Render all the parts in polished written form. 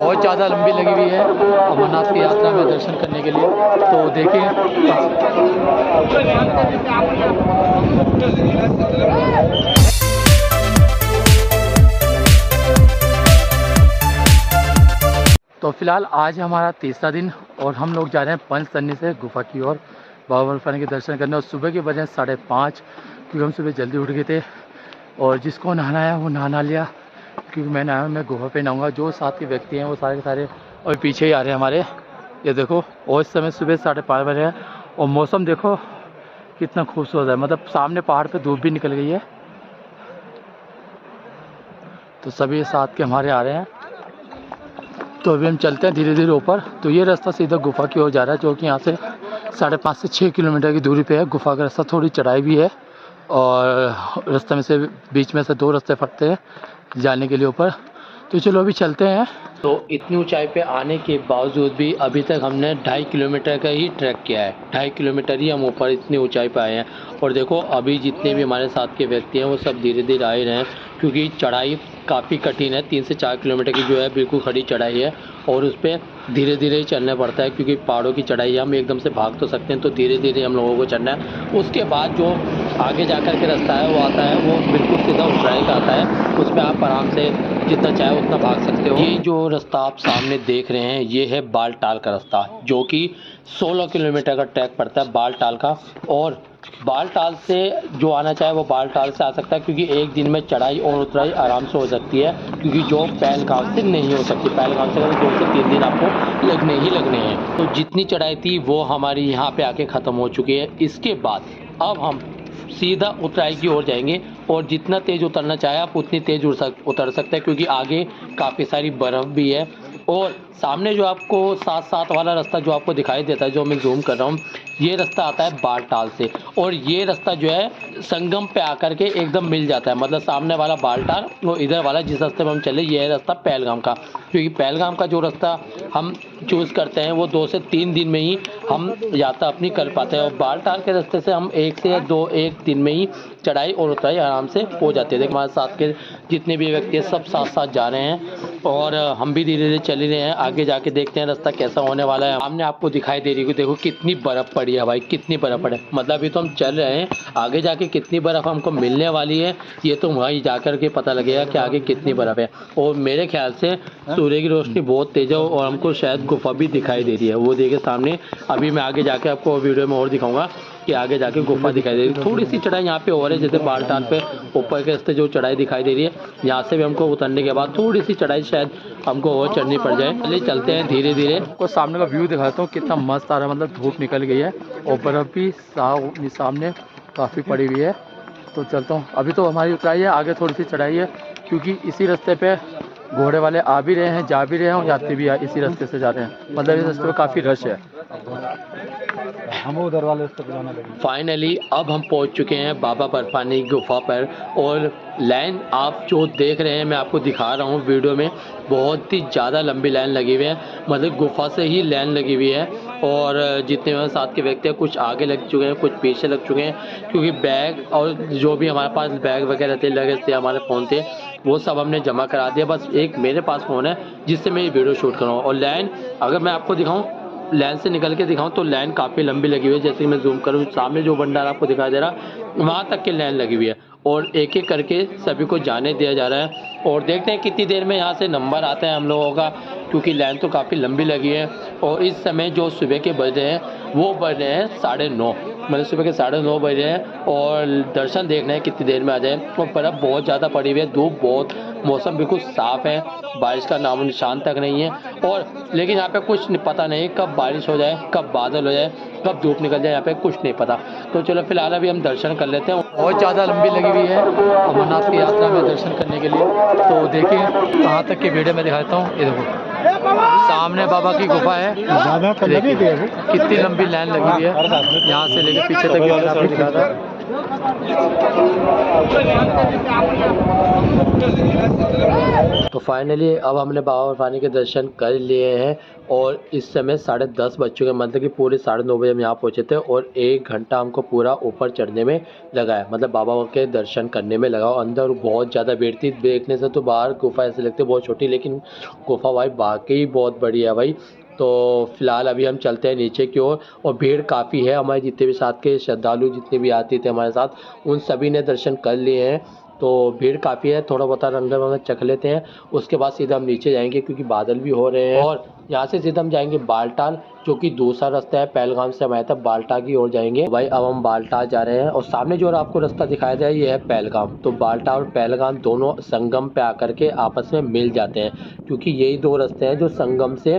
बहुत ज़्यादा लंबी लगी हुई है अमरनाथ की यात्रा में दर्शन करने के लिए। तो देखिए तो फिलहाल आज हमारा तीसरा दिन और हम लोग जा रहे हैं पंचतरणी से गुफा की ओर बाबा बर्फानी के दर्शन करने। और सुबह के बजे 5:30 क्योंकि हम सुबह जल्दी उठ गए थे। और जिसको नहाना है वो नहा लिया, क्योंकि मैं नहाया, मैं गुफा पे नहाऊंगा। जो साथ के व्यक्ति हैं वो सारे के सारे और पीछे ही आ रहे हैं हमारे, ये देखो। और इस समय सुबह 5:30 बजे है और मौसम देखो कितना खूबसूरत है, मतलब सामने पहाड़ पे धूप भी निकल गई है। तो सभी साथ के हमारे आ रहे हैं। तो अभी हम चलते हैं धीरे धीरे ऊपर। तो ये रास्ता सीधा गुफा की ओर जा रहा है, जो कि यहाँ से 5.5 से 6 किलोमीटर की दूरी पे है। गुफा का रास्ता थोड़ी चढ़ाई भी है और रास्ते में से बीच में से 2 रास्ते फटते हैं जाने के लिए ऊपर। तो चलो अभी चलते हैं। तो इतनी ऊंचाई पे आने के बावजूद भी अभी तक हमने 2.5 किलोमीटर का ही ट्रैक किया है। 2.5 किलोमीटर ही हम ऊपर इतनी ऊंचाई पे आए हैं। और देखो अभी जितने भी हमारे साथ के व्यक्ति हैं वो सब धीरे धीरे आ ही रहे हैं, क्योंकि चढ़ाई काफ़ी कठिन है। 3 से 4 किलोमीटर की जो है बिल्कुल खड़ी चढ़ाई है और उस पर धीरे धीरे ही चलना पड़ता है, क्योंकि पहाड़ों की चढ़ाई हम एकदम से भाग तो सकते हैं, तो धीरे धीरे हम लोगों को चढ़ना है। उसके बाद जो आगे जाकर के रास्ता है वो आता है, वो बिल्कुल सीधा ऊंचाई का आता है। उस पर आप आराम से जितना चाहे उतना भाग सकते हो। ये जो रास्ता आप सामने देख रहे हैं ये है बालटाल का रास्ता, जो कि 16 किलोमीटर का ट्रैक पड़ता है बालटाल का। और बालटाल से जो आना चाहे वो बालटाल से आ सकता है, क्योंकि एक दिन में चढ़ाई और उतराई आराम से हो सकती है, क्योंकि जो पहलगाम से नहीं हो सकती। पहलगाम से 2 से 3 दिन आपको लगने हैं। तो जितनी चढ़ाई थी वो हमारी यहाँ पे आके ख़त्म हो चुकी है। इसके बाद अब हम सीधा उतराई की ओर जाएंगे और जितना तेज़ उतरना चाहे आप उतनी तेज़ उतर सकते हैं, क्योंकि आगे काफ़ी सारी बर्फ़ भी है। और सामने जो आपको 7-7 वाला रास्ता जो आपको दिखाई देता है, जो मैं जूम कर रहा हूँ, ये रास्ता आता है बालटाल से। और ये रास्ता जो है संगम पे आकर के एकदम मिल जाता है, मतलब सामने वाला बालटाल और इधर वाला जिस रास्ते में हम चले ये है रास्ता पहलगाम का। क्योंकि पहलगाम का जो रास्ता हम चूज़ करते हैं वो 2 से 3 दिन में ही हम यात्रा अपनी कर पाते हैं, और बालटाल के रास्ते से हम 1 से 1 दिन में ही चढ़ाई और उतराई आराम से हो जाती है। देखिए हमारे साथ के जितने भी व्यक्ति हैं सब साथ साथ जा रहे हैं और हम भी धीरे धीरे चल ही रहे हैं। आगे जाके देखते हैं रास्ता कैसा होने वाला है। सामने आपको दिखाई दे रही है, देखो कितनी बर्फ़ पड़ी है भाई, कितनी बर्फ़ पड़ी है। मतलब अभी तो हम चल रहे हैं, आगे जाके कितनी बर्फ़ हमको मिलने वाली है ये तो वहीं जाकर के पता लगेगा कि आगे कितनी बर्फ़ है। और मेरे ख्याल से सूर्य की रोशनी बहुत तेज़ है और हमको शायद गुफा भी दिखाई दे रही है, वो देखिए सामने। अभी मैं आगे जाके आपको वीडियो में और दिखाऊंगा कि आगे जाके गुफा दिखाई दे रही है। थोड़ी सी चढ़ाई यहाँ पे और है, जैसे बालटाल पे ऊपर के रास्ते जो चढ़ाई दिखाई दे रही है, यहाँ से भी हमको उतरने के बाद थोड़ी सी चढ़ाई शायद हमको और चढ़नी पड़ जाए। चलिए चलते हैं धीरे धीरे। को सामने का व्यू दिखाता हूँ कितना मस्त आ रहा है, मतलब धूप निकल गई है और बर्फ़ भी सामने काफ़ी पड़ी हुई है। तो चलता हूँ। अभी तो हमारी उतराई है, आगे थोड़ी सी चढ़ाई है, क्योंकि इसी रास्ते पे घोड़े वाले आ भी रहे हैं, जा भी रहे हैं और यात्री भी इसी रास्ते से जा रहे हैं। मतलब इस रास्ते पे काफ़ी रश है। हम उधर वाले रास्ते पे जाना लगे। फाइनली अब हम पहुंच चुके हैं बाबा बर्फानी गुफा पर। और लाइन आप जो देख रहे हैं मैं आपको दिखा रहा हूँ वीडियो में, बहुत ही ज़्यादा लंबी लाइन लगी हुई है, मतलब गुफा से ही लाइन लगी हुई है। और जितने हमारे साथ के व्यक्ति हैं कुछ आगे लग चुके हैं, कुछ पीछे लग चुके हैं, क्योंकि बैग और जो भी हमारे पास बैग वगैरह थे, लगेज थे, हमारे फ़ोन थे, वो सब हमने जमा करा दिया। बस एक मेरे पास फ़ोन है जिससे मैं ये वीडियो शूट कर रहा हूँ। और लाइन अगर मैं आपको दिखाऊँ, लाइन से निकल के दिखाऊं तो लाइन काफ़ी लंबी लगी हुई है। जैसे कि मैं जूम करूं, सामने जो भंडार आपको दिखाई दे रहा वहां तक की लाइन लगी हुई है और एक एक करके सभी को जाने दिया जा रहा है। और देखते हैं कितनी देर में यहाँ से नंबर आता है हम लोगों का, क्योंकि लाइन तो काफ़ी लंबी लगी है। और इस समय जो सुबह के बज रहे हैं वो बज रहे हैं 9:30, मतलब सुबह के 9:30 बज रहे हैं। और दर्शन देखना है कितनी देर में आ जाए। और बर्फ़ बहुत ज़्यादा पड़ी हुई है, धूप बहुत, मौसम बिल्कुल साफ़ है, बारिश का नामो निशान तक नहीं है। और लेकिन यहाँ पे कुछ पता नहीं कब बारिश हो जाए, कब बादल हो जाए, कब धूप निकल जाए, यहाँ पे कुछ नहीं पता। तो चलो फिलहाल अभी हम दर्शन कर लेते हैं। बहुत ज़्यादा लंबी लगी हुई है अमरनाथ की यात्रा में दर्शन करने के लिए। तो देखिए कहाँ तक की वीडियो में दिखाता हूँ। ये देखो सामने बाबा की गुफा है, कितनी लंबी लाइन लगी हुई है, यहाँ से लेकर पीछे तक आपको दिखाता है। तो फाइनली अब हमने बाबा बर्फानी के दर्शन कर लिए हैं और इस समय 10:30 बज चुके हैं, मतलब कि पूरे 9:30 बजे हम यहाँ पहुँचे थे और 1 घंटा हमको पूरा ऊपर चढ़ने में लगा है, मतलब बाबा के दर्शन करने में लगा। अंदर बहुत ज़्यादा भीड़ थी, देखने से तो बाहर गुफा ऐसे लगती है बहुत छोटी, लेकिन गुफा भाई वाकई बहुत बड़ी है भाई। तो फिलहाल अभी हम चलते हैं नीचे की ओर और भीड़ काफ़ी है। हमारे जितने भी साथ के श्रद्धालु जितने भी आते थे हमारे साथ, उन सभी ने दर्शन कर लिए हैं। तो भीड़ काफ़ी है, थोड़ा बहुत अंदर वंदर चख लेते हैं, उसके बाद सीधा हम नीचे जाएंगे क्योंकि बादल भी हो रहे हैं। और यहाँ से सीधा हम जाएंगे बालटाल, जो कि दूसरा रास्ता है। पहलगाम से हम आए थे, बालटाल की ओर जाएंगे भाई। अब हम बालटाल जा रहे हैं और सामने जो आपको रास्ता दिखाया जाए ये है पहलगाम। तो बालटाल और पहलगाम दोनों संगम पे आकर के आपस में मिल जाते हैं, क्योंकि यही दो रास्ते हैं जो संगम से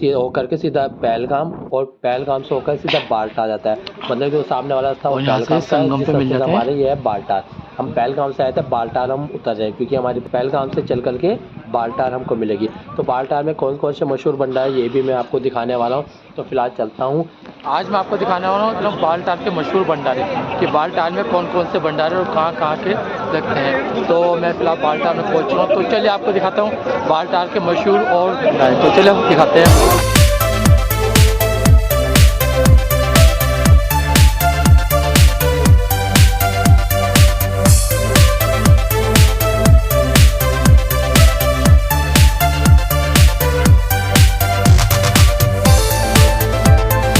होकर के सीधा पहलगाम और पहलगाम से होकर सीधा बालटाल जाता है। मतलब जो सामने वाला रास्ता वो पहलगाम संगम पे मिल जाता है, हमारे ये है बालटाल। हम पहलगाम से आए थे, बालटाल हम उतर रहे हैं क्योंकि हमारी पहलगाम से चल कर के बालटाल हमको मिलेगी। तो बालटाल में कौन कौन से मशहूर भंडार है ये भी मैं आपको दिखाने वाला हूँ। तो फिलहाल चलता हूँ, आज मैं आपको दिखाने वाला हूँ मतलब बालटाल के मशहूर भंडारे कि बालटाल में कौन कौन से भंडारे और कहाँ कहाँ के लगते हैं। तो मैं फिलहाल बालटाल में पहुँच चुका हूँ, तो चलिए आपको दिखाता हूँ बालटाल के मशहूर और भंडारे। तो चलिए हम दिखाते हैं।